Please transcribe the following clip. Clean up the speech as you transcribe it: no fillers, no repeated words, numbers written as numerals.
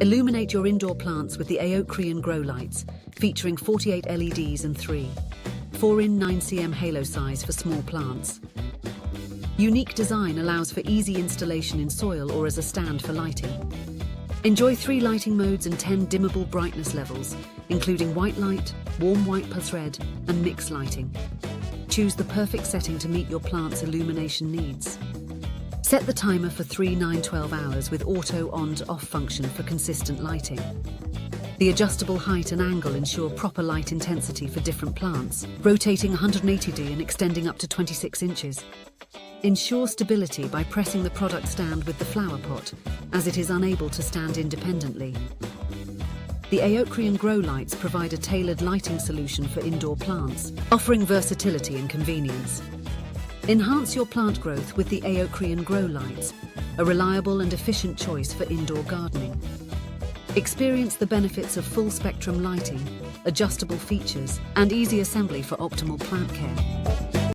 Illuminate your indoor plants with the eqquiped grow lights, featuring 48 LEDs and 4x9 cm halo size for small plants. Unique design allows for easy installation in soil or as a stand for lighting. Enjoy 3 lighting modes and 10 dimmable brightness levels, including white light, warm white plus red, and mixed lighting. Choose the perfect setting to meet your plant's illumination needs. Set the timer for 3, 9, 12 hours with auto on-off function for consistent lighting. The adjustable height and angle ensure proper light intensity for different plants, rotating 180° and extending up to 26 inches. Ensure stability by pressing the product stand with the flower pot, as it is unable to stand independently. The eqquiped grow lights provide a tailored lighting solution for indoor plants, offering versatility and convenience. Enhance your plant growth with the eqquiped grow lights, a reliable and efficient choice for indoor gardening. Experience the benefits of full-spectrum lighting, adjustable features, and easy assembly for optimal plant care.